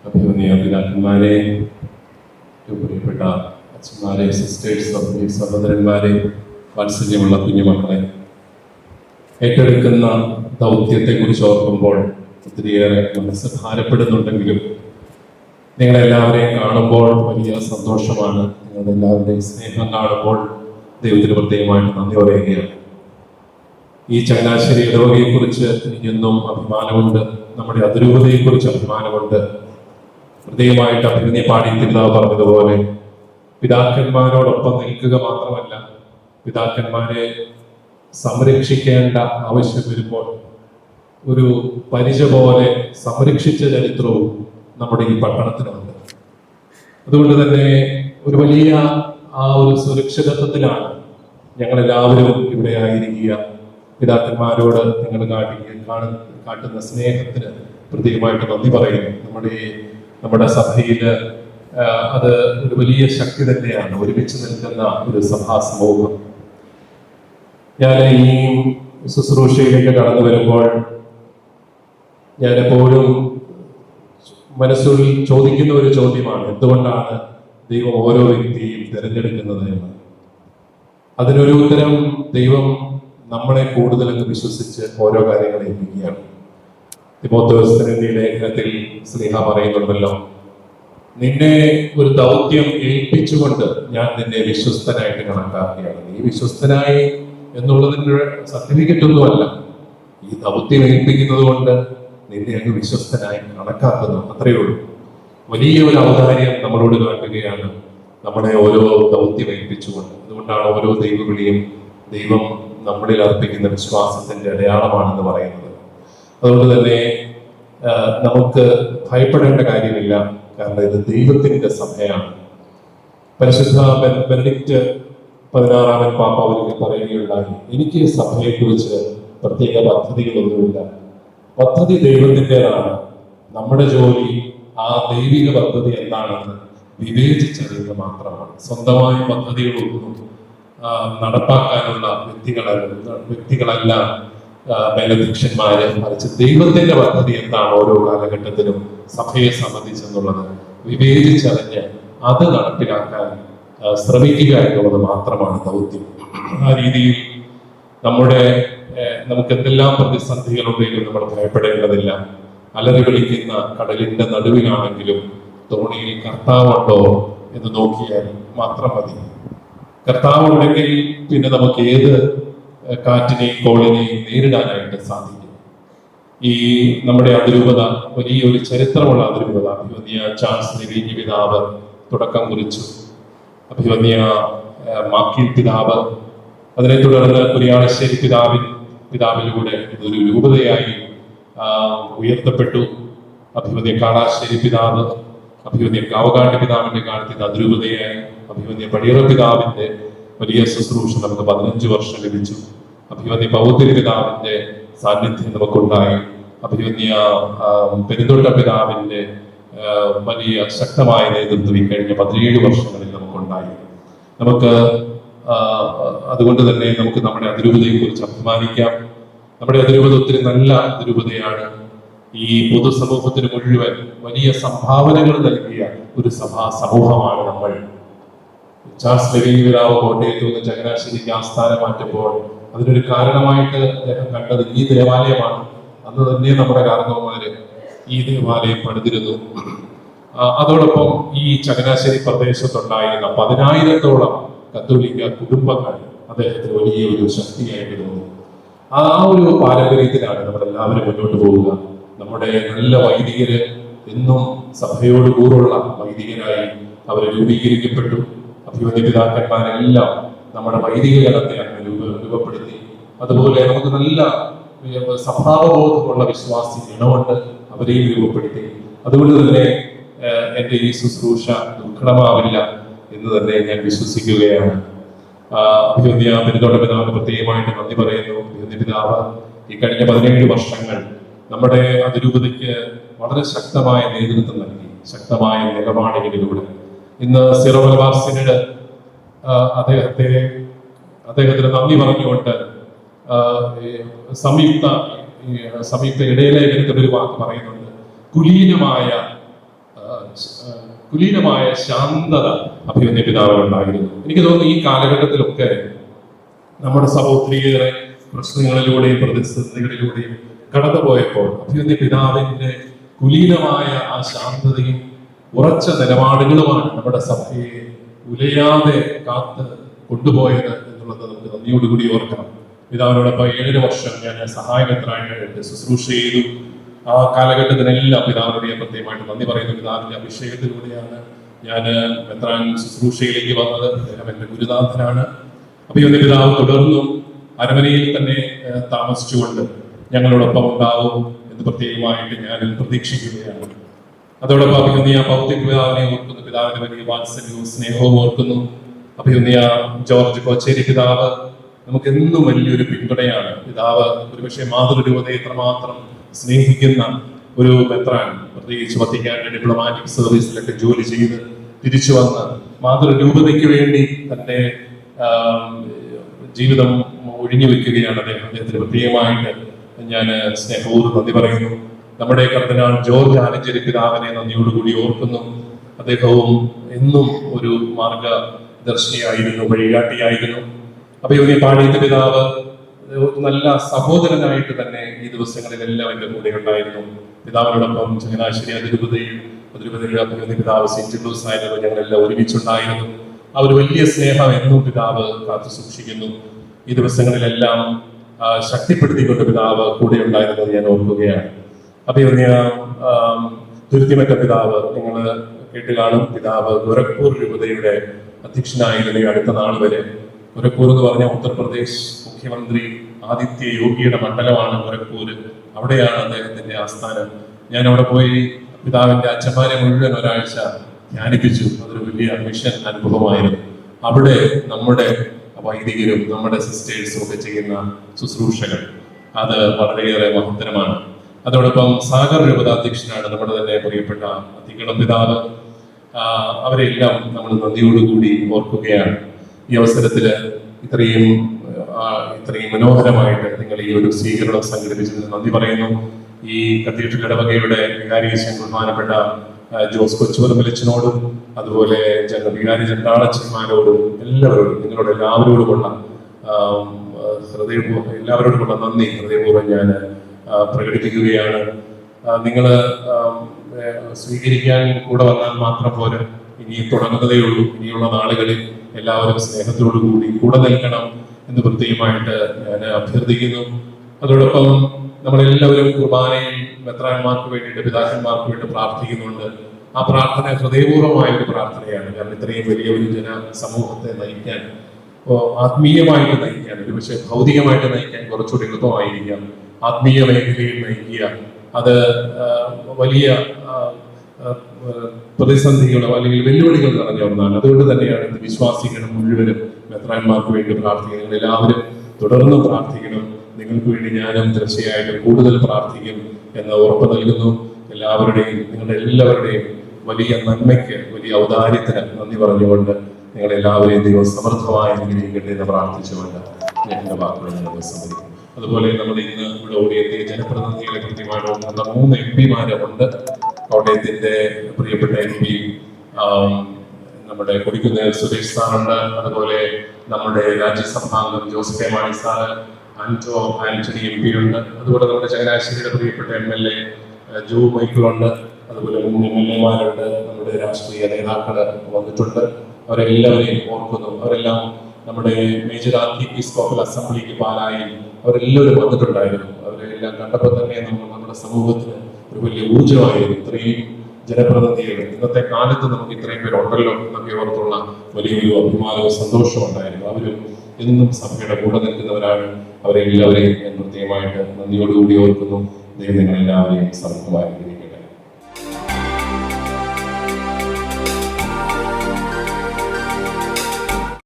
അഭിമന്യ പിതാക്കന്മാരെ, പ്രിയപ്പെട്ട അച്ഛന്മാരെ, സിസ്റ്റേഴ്സ്, സഹോദരന്മാരെ, വാത്സല്യമുള്ള കുഞ്ഞുമക്കളെ, ഏറ്റെടുക്കുന്ന ദൗത്യത്തെക്കുറിച്ച് ഓർക്കുമ്പോൾ ഒത്തിരിയേറെ മനസ്സ് ഭാരപ്പെടുന്നുണ്ടെങ്കിലും നിങ്ങളെല്ലാവരെയും കാണുമ്പോൾ വലിയ സന്തോഷമാണ്. നിങ്ങളെല്ലാവരുടെയും സ്നേഹം കാണുമ്പോൾ ദൈവത്തിന് പ്രത്യേകമായിട്ട് നന്ദി പറയുകയാണ്. ഈ ചങ്ങനാശ്ശേരി ഇടവകയെക്കുറിച്ച് എനിക്കെന്നും അഭിമാനമുണ്ട്. നമ്മുടെ അതിരൂപതയെക്കുറിച്ച് അഭിമാനമുണ്ട്. പ്രത്യേകമായിട്ട് അഭിനന്ദി പാടി പിതാവ് പറഞ്ഞതുപോലെ പിതാക്കന്മാരോടൊപ്പം നിൽക്കുക മാത്രമല്ല, പിതാക്കന്മാരെ സംരക്ഷിക്കേണ്ട ആവശ്യം വരുമ്പോൾ ഒരു പരിച പോലെ സംരക്ഷിച്ച ചരിത്രവും നമ്മുടെ ഈ പട്ടണത്തിനുണ്ട്. അതുകൊണ്ട് തന്നെ ഒരു വലിയ ആ ഒരു സുരക്ഷിതത്വത്തിലാണ് ഞങ്ങളെല്ലാവരും ഇവിടെ ആയിരിക്കുക. പിതാക്കന്മാരോട് നിങ്ങൾ കാട്ടുന്ന സ്നേഹത്തിന് പ്രത്യേകമായിട്ട് നന്ദി പറയുന്നു. നമ്മുടെ സഭയിൽ അത് ഒരു വലിയ ശക്തി തന്നെയാണ്, ഒരുമിച്ച് നിൽക്കുന്ന ഒരു സഭാ സമൂഹം. ഞാൻ ഈ ശുശ്രൂഷയിലേക്ക് കടന്നു വരുമ്പോൾ ഞാൻ എപ്പോഴും മനസ്സുള്ളിൽ ചോദിക്കുന്ന ഒരു ചോദ്യമാണ്: എന്തുകൊണ്ടാണ് ദൈവം ഓരോ വ്യക്തിയും തിരഞ്ഞെടുക്കുന്നത് എന്ന്. അതിനൊരു ഉത്തരം, ദൈവം നമ്മളെ കൂടുതലൊക്കെ വിശ്വസിച്ച് ഓരോ കാര്യങ്ങളെ ഏൽപ്പിക്കുകയാണ്. തിമോഥെയോസിന്റെ ലേഖനത്തിൽ ശ്ലീഹ പറയുന്നുണ്ടല്ലോ, നിന്നെ ഒരു ദൗത്യം ഏൽപ്പിച്ചുകൊണ്ട് ഞാൻ നിന്നെ വിശ്വസ്തനായിട്ട് കണക്കാക്കുകയാണ്. നീ വിശ്വസ്തനായി എന്നുള്ളതിന്റെ സർട്ടിഫിക്കറ്റ് ഒന്നുമല്ല, ഈ ദൗത്യം ഏൽപ്പിക്കുന്നത് കൊണ്ട് നിന്നെ അങ്ങ് വിശ്വസ്തനായി കണക്കാക്കുന്നു, അത്രയേ ഉള്ളൂ. വലിയ ഒരു ഔദാര്യം നമ്മളോട് കാട്ടുകയാണ്, നമ്മളെ ഓരോ ദൗത്യം ഏൽപ്പിച്ചുകൊണ്ട്. അതുകൊണ്ടാണ് ഓരോ ദൈവവിളിയും ദൈവം നമ്മളിൽ അർപ്പിക്കുന്ന വിശ്വാസത്തിന്റെ അടയാളമാണെന്ന് പറയുന്നത്. അതുകൊണ്ട് തന്നെ നമുക്ക് ഭയപ്പെടേണ്ട കാര്യമില്ല, കാരണം ഇത് ദൈവത്തിന്റെ സഭയാണ്. പരിശുദ്ധ ബെനഡിക്റ്റ് 16 പാപ്പ ഒരിക്കൽ പറയുകയുണ്ടായി, എനിക്ക് സഭയെക്കുറിച്ച് പ്രത്യേക പദ്ധതികളൊന്നുമില്ല, പദ്ധതി ദൈവത്തിൻ്റെതാണ്. നമ്മുടെ ജോലി ആ ദൈവിക പദ്ധതി എന്താണെന്ന് വിവേചിച്ചറിയുക മാത്രമാണ്. സ്വന്തമായ പദ്ധതികളൊന്നും നടപ്പാക്കാനുള്ള വ്യക്തികളല്ല മേലധ്യക്ഷന്മാര്, മറിച്ച് ദൈവത്തിന്റെ പദ്ധതി എന്താണ് ഓരോ കാലഘട്ടത്തിലും സഭയെ സംബന്ധിച്ചെന്നുള്ളത് വിവേചിച്ചറിഞ്ഞ് അത് നടപ്പിലാക്കാൻ ശ്രമിക്കുക എന്നുള്ളത് മാത്രമാണ് ദൗത്യം. ആ രീതിയിൽ നമുക്ക് എന്തെല്ലാം പ്രതിസന്ധികളുണ്ടെങ്കിലും നമ്മൾ ഭയപ്പെടേണ്ടതില്ല. അലറി വിളിക്കുന്ന കടലിന്റെ നടുവിലാണെങ്കിലും തോണിയിൽ കർത്താവുണ്ടോ എന്ന് നോക്കിയാൽ മാത്രം മതി. കർത്താവുണ്ടെങ്കിൽ പിന്നെ നമുക്ക് ഏത് കാറ്റിനെയും കോളിനെയും നേരിടാനായിട്ട് സാധിക്കും. ഈ നമ്മുടെ അതിരൂപത വലിയൊരു ചരിത്രമുള്ള അതിരൂപത. അഭിമന്യ ചാൾസ് നെവിഞ്ഞി പിതാവ് തുടക്കം കുറിച്ചു, അഭിമന്യ മാക്കിൽ പിതാവ്, അതിനെ തുടർന്ന് കുര്യാളശ്ശേരി പിതാവിലൂടെ ഇതൊരു രൂപതയായി ഉയർത്തപ്പെട്ടു. അഭിമന്യ കാളാശ്ശേരി പിതാവ്, അഭിമന്യ കാവകാട്ടി പിതാവിന്റെ കാലത്ത് ഇത് അതിരൂപതയായി. അഭിമന്യ പടിയറ പിതാവിന്റെ വലിയ ശുശ്രൂഷ നമുക്ക് 15 വർഷം ലഭിച്ചു. അഭിമന്യ പൗത്തിരി പിതാവിന്റെ സാന്നിധ്യം നമുക്കുണ്ടായി. അഭിമന്യ പെരുന്തോട്ട പിതാവിന്റെ വലിയ ശക്തമായ നേതൃത്വം ഈ കഴിഞ്ഞ 17 വർഷങ്ങളിൽ നമുക്കുണ്ടായി. അതുകൊണ്ട് തന്നെ നമുക്ക് നമ്മുടെ അതിരൂപതയെ കുറിച്ച് അഭിമാനിക്കാം. നമ്മുടെ അതിരൂപത ഒത്തിരി നല്ല അതിരൂപതയാണ്. ഈ പൊതുസമൂഹത്തിന് മുഴുവൻ വലിയ സംഭാവനകൾ നൽകിയ ഒരു സഭാ സമൂഹമാണ് നമ്മൾ. ചാൾസ് നെവിഞ്ഞി പിതാവ് കോട്ടയത്ത് നിന്ന് ചങ്ങനാശ്ശേരിക്ക് ആസ്ഥാനം മാറ്റുമ്പോൾ അതിനൊരു കാരണമായിട്ട് അദ്ദേഹം കണ്ടത് ഈ ദേവാലയമാണ്. അന്ന് തന്നെ നമ്മുടെ കാരണവന്മാര് ഈ ദേവാലയം പണിതിരുന്നു. അതോടൊപ്പം ഈ ചങ്ങനാശ്ശേരി പ്രദേശത്തുണ്ടായിരുന്ന 10,000-ഓളം കത്തോലിക്ക കുടുംബങ്ങൾ അദ്ദേഹത്തിന് വലിയ ഒരു ശക്തിയായിട്ട് തോന്നി. ആ ഒരു പാരമ്പര്യത്തിലാണ് നമ്മളെല്ലാവരും മുന്നോട്ട് പോവുക. നമ്മുടെ നല്ല വൈദികര് എന്നും സഭയോട് കൂറുള്ള വൈദികരായി അവർ രൂപീകരിക്കപ്പെട്ടു. അഭിമന്യ പിതാക്കന്മാരെല്ലാം നമ്മുടെ വൈദിക ഗണത്തെ അങ്ങനെ രൂപപ്പെടുത്തി. അതുപോലെ നമുക്ക് നല്ല സ്വഭാവബോധമുള്ള വിശ്വാസി ഗണമുണ്ട്, അവരെയും രൂപപ്പെടുത്തി. അതുകൊണ്ട് തന്നെ എൻ്റെ ഈ ശുശ്രൂഷ ദുർഘടമാവില്ല എന്ന് തന്നെ ഞാൻ വിശ്വസിക്കുകയാണ്. അഭിമന്യ പെരുന്തോട്ട പിതാവിന് പ്രത്യേകമായിട്ട് നന്ദി പറയുന്നു. അഭിമന്യ പിതാവ് ഈ കഴിഞ്ഞ 17 വർഷങ്ങൾ നമ്മുടെ അതിരൂപതയ്ക്ക് വളരെ ശക്തമായ നേതൃത്വം നൽകി, ശക്തമായ നിലപാടുകളിലൂടെ. ഇന്ന് സീറോ മലബാർ സിനഡ് അദ്ദേഹത്തിന് നന്ദി പറഞ്ഞുകൊണ്ട് സംയുക്ത ഇടയലേഖനത്തിൽ ഒരു വാക്ക് പറയുന്നുണ്ട്: കുലീനമായ കുലീനമായ ശാന്തത അഭിമന്യ പിതാവിനുണ്ടായിരുന്നു. എനിക്ക് തോന്നുന്നു ഈ കാലഘട്ടത്തിലൊക്കെ നമ്മുടെ സഭ ഒത്തിരിയേറെ പ്രശ്നങ്ങളിലൂടെയും പ്രതിസന്ധികളിലൂടെയും കടന്നുപോയപ്പോൾ അഭിമന്യ പിതാവിന്റെ കുലീനമായ ആ ശാന്തതയും ഉറച്ച നിലപാടുകളുമാണ് നമ്മുടെ സഭയെ ഉലയാതെ കാത്ത് കൊണ്ടുപോയത് എന്നുള്ളത് നമുക്ക് നന്ദിയോടുകൂടി ഓർക്കണം. പിതാവിനോടൊപ്പം 7 വർഷം ഞാൻ സഹായമെത്രാനായിട്ട് ശുശ്രൂഷ ചെയ്തു. ആ കാലഘട്ടത്തിനെല്ലാം പിതാവിനോട് ഞാൻ പ്രത്യേകമായിട്ട് നന്ദി പറയുന്നു. പിതാവിന്റെ അഭിഷേകത്തിലൂടെയാണ് ഞാൻ മെത്രാൻ ശുശ്രൂഷയിലേക്ക് വന്നത്. അദ്ദേഹം എന്റെ ഗുരുനാഥനാണ്. അഭിമന്യ പിതാവ് തുടർന്നും അരമനയിൽ തന്നെ താമസിച്ചുകൊണ്ട് ഞങ്ങളോടൊപ്പം ഉണ്ടാവും എന്ന് പ്രത്യേകമായിട്ട് ഞാൻ പ്രതീക്ഷിക്കുകയാണ്. അതോടൊപ്പം അഭിമന്യ ഭൗതിക പിതാവിനെ ഓർക്കുന്നു. പിതാവിന്റെ വലിയ വാത്സല്യവും സ്നേഹവും ഓർക്കുന്നു. അഭിമന്യ ജോർജ് കോച്ചേരി പിതാവ് നമുക്ക് എന്നും വലിയൊരു പിന്തുണയാണ്. പിതാവ് ഒരുപക്ഷെ മാതൃരൂപതയെ എത്രമാത്രം സ്നേഹിക്കുന്ന ഒരു മെത്രാൻ, പ്രത്യേകിച്ച് വത്തിക്കാന്റെ ഡിപ്ലോമാറ്റിക് സർവീസിലൊക്കെ ജോലി ചെയ്ത് തിരിച്ചു വന്ന് മാതൃരൂപതയ്ക്ക് വേണ്ടി തന്റെ ജീവിതം ഒഴിഞ്ഞു വെക്കുകയാണ് അദ്ദേഹത്തിന് പ്രത്യേകമായിട്ട് ഞാൻ സ്നേഹപൂർവ്വം നന്ദി പറയുന്നു. നമ്മുടെ കർദിനാൾ ജോർജ് ആലഞ്ചേരി പിതാവിനെ നന്ദിയോടുകൂടി ഓർക്കുന്നു. അദ്ദേഹവും എന്നും ഒരു മാർഗദർശിയായിരുന്നു, വഴികാട്ടിയായിരുന്നു. അഭിമന്യ പാടിയത്തെ പിതാവ് നല്ല സഹോദരനായിട്ട് തന്നെ ഈ ദിവസങ്ങളിലെല്ലാം എന്റെ കൂടെ ഉണ്ടായിരുന്നു. പിതാവിനോടൊപ്പം ചങ്ങനാശ്ശേരി അതിരൂപതയിൽ അഭിമന്യ പിതാവ് സെന്റ് ജോസ് ആയിരുന്നു. ഞങ്ങളെല്ലാം ഒരുമിച്ചുണ്ടായിരുന്നു. ആ ഒരു വലിയ സ്നേഹം എന്നും പിതാവ് കാത്തു സൂക്ഷിക്കുന്നു. ഈ ദിവസങ്ങളിലെല്ലാം ശക്തിപ്പെടുത്തിക്കൊണ്ട് പിതാവ് കൂടെ ഉണ്ടായിരുന്നത് ഞാൻ ഓർക്കുകയാണ്. അഭിമന്യ തുരുത്തിമറ്റ പിതാവ് നിങ്ങൾ കേട്ട് കാണും. പിതാവ് ഗോരഖ്പൂർ രൂപതയുടെ അധ്യക്ഷനായിരുന്നു ഈ അടുത്ത നാൾ വരെ. ഗോരഖ്പൂർ എന്ന് പറഞ്ഞ ഉത്തർപ്രദേശ് മുഖ്യമന്ത്രി ആദിത്യ യോഗിയുടെ മണ്ഡലമാണ് ഗോരഖ്പൂർ. അവിടെയാണ് അദ്ദേഹത്തിന്റെ ആസ്ഥാനം. ഞാൻ അവിടെ പോയി പിതാവിന്റെ അച്ഛന്മാരെ മുഴുവൻ ഒരാഴ്ച ധ്യാനിപ്പിച്ചു. അതൊരു വലിയ മിഷൻ അനുഭവമായിരുന്നു. അവിടെ നമ്മുടെ വൈദികരും നമ്മുടെ സിസ്റ്റേഴ്സും ഒക്കെ ചെയ്യുന്ന ശുശ്രൂഷകൾ അത് വളരെയേറെ മഹത്തരമാണ്. അതോടൊപ്പം സാഗർ രൂപത അധ്യക്ഷനാണ് നമ്മുടെ തന്നെ പ്രിയപ്പെട്ട അധികളം പിതാവ്. അവരെല്ലാം നമ്മൾ നന്ദിയോടുകൂടി ഓർക്കുകയാണ്. ഈ അവസരത്തിൽ ഇത്രയും മനോഹരമായിട്ട് നിങ്ങൾ ഈ ഒരു സ്വീകരണം സംഘടിപ്പിച്ചതിന് നന്ദി പറയുന്നു. ഈ കത്തീഡ്രൽ ഇടവകയുടെ വികാരിയച്ഛൻ ബഹുമാനപ്പെട്ട ജോസ് കൊച്ചുപറമ്പിലച്ഛനോടും അതുപോലെ വികാരി ചണ്ടാളച്ചന്മാരോടും എല്ലാവരോടും നിങ്ങളോട് എല്ലാവരോടുമുള്ള നന്ദി ഹൃദയപൂർവ്വം ഞാൻ പ്രകടിപ്പിക്കുകയാണ്. നിങ്ങൾ സ്വീകരിക്കാൻ കൂടെ വന്നാൽ മാത്രം പോരാ, ഇനി തുടങ്ങുന്നതേ ഉള്ളൂ. ഇനിയുള്ള നാളുകളിൽ എല്ലാവരും സ്നേഹത്തോടു കൂടി കൂടെ നിൽക്കണം എന്ന് പ്രത്യേകമായിട്ട് ഞാൻ അഭ്യർത്ഥിക്കുന്നു. അതോടൊപ്പം നമ്മളെല്ലാവരും കുർബാനയിൽ മെത്രാന്മാർക്ക് വേണ്ടിയിട്ട്, പിതാക്കന്മാർക്ക് വേണ്ടി പ്രാർത്ഥിക്കുന്നുണ്ട്. ആ പ്രാർത്ഥന ഹൃദയപൂർവമായ ഒരു പ്രാർത്ഥനയാണ്. കാരണം ഇത്രയും വലിയ ഒരു സമൂഹത്തെ നയിക്കാൻ, ആത്മീയമായിട്ട് നയിക്കാൻ, ഒരു പക്ഷേ ഭൗതികമായിട്ട് നയിക്കാൻ കുറച്ചുകൂടി എളുപ്പമായിരിക്കാം. ആത്മീയ മേഖലയിൽ നയിക്കുക അത് വലിയ പ്രതിസന്ധികളും അല്ലെങ്കിൽ വെല്ലുവിളികൾ നിറഞ്ഞ ഒന്നാണ്. അതുകൊണ്ട് തന്നെയാണ് വിശ്വാസികൾ മുഴുവനും മെത്രാന്മാർക്ക് വേണ്ടി പ്രാർത്ഥിക്കുന്നത്. എല്ലാവരും തുടർന്ന് പ്രാർത്ഥിക്കണം. നിങ്ങൾക്ക് വേണ്ടി ഞാനും തീർച്ചയായിട്ടും കൂടുതൽ പ്രാർത്ഥിക്കും എന്ന് ഉറപ്പ് നൽകുന്നു. എല്ലാവരുടെയും, നിങ്ങളുടെ എല്ലാവരുടെയും വലിയ നന്മയ്ക്ക്, വലിയ ഔദാര്യത്തിന് നന്ദി പറഞ്ഞുകൊണ്ട് നിങ്ങളെല്ലാവരെയും ദൈവം സമൃദ്ധമായി അനുഗ്രഹിക്കട്ടെ എന്ന് പ്രാർത്ഥിച്ചുകൊണ്ട് ഞാൻ എന്റെ വാക്കുകൾ സമ്മതിക്കും. അതുപോലെ നമ്മൾ ഇന്ന് ഇവിടെ ഓടിയെത്തിയ ജനപ്രതിനിധികളെ കൃത്യമായിട്ട് 3 MP-മാരുണ്ട്. കോട്ടയത്തിന്റെ പ്രിയപ്പെട്ട MP നമ്മുടെ കൊടിക്കുന്നിൽ സുരേഷ് സാറുണ്ട്. അതുപോലെ നമ്മുടെ രാജ്യസഭാംഗം Jose K Mani sir, Anto Antony MP ഉണ്ട്. അതുപോലെ നമ്മുടെ ചങ്ങനാശ്ശേരിയുടെ പ്രിയപ്പെട്ട MLA ജോ മൈക്കിളുണ്ട്. അതുപോലെ 3 MLA-മാരുണ്ട്. നമ്മുടെ രാഷ്ട്രീയ നേതാക്കൾ വന്നിട്ടുണ്ട്. അവരെല്ലാവരെയും ഓർക്കുന്നു. അവരെല്ലാം നമ്മുടെ മേജർ ആർക്കി എപ്പിസ്കോപ്പൽ അസംബ്ലിക്ക് പാലായിൽ അവരെല്ലാവരും വന്നിട്ടുണ്ടായിരുന്നു. അവരെല്ലാം കണ്ടപ്പോൾ തന്നെ നമ്മുടെ സമൂഹത്തിന് ഒരു വലിയ ഊർജ്ജമായിരുന്നു. ഇത്രയും ജനപ്രതിനിധികൾ ഇന്നത്തെ കാലത്ത് നമുക്ക് ഇത്രയും പേരുണ്ടല്ലോ എന്നൊക്കെ ഓർത്തുള്ള വലിയൊരു അഭിമാനവും സന്തോഷവും ഉണ്ടായിരുന്നു. അവരും എന്നും സഭയുടെ കൂടെ നിൽക്കുന്നവരാണ്. അവരെല്ലാവരെയും ഞാൻ പ്രത്യേകമായിട്ട് നന്ദിയോടുകൂടി ഓർക്കുന്നു. ദൈവം നിങ്ങളെല്ലാവരെയും സമൃദ്ധമായിരിക്കും.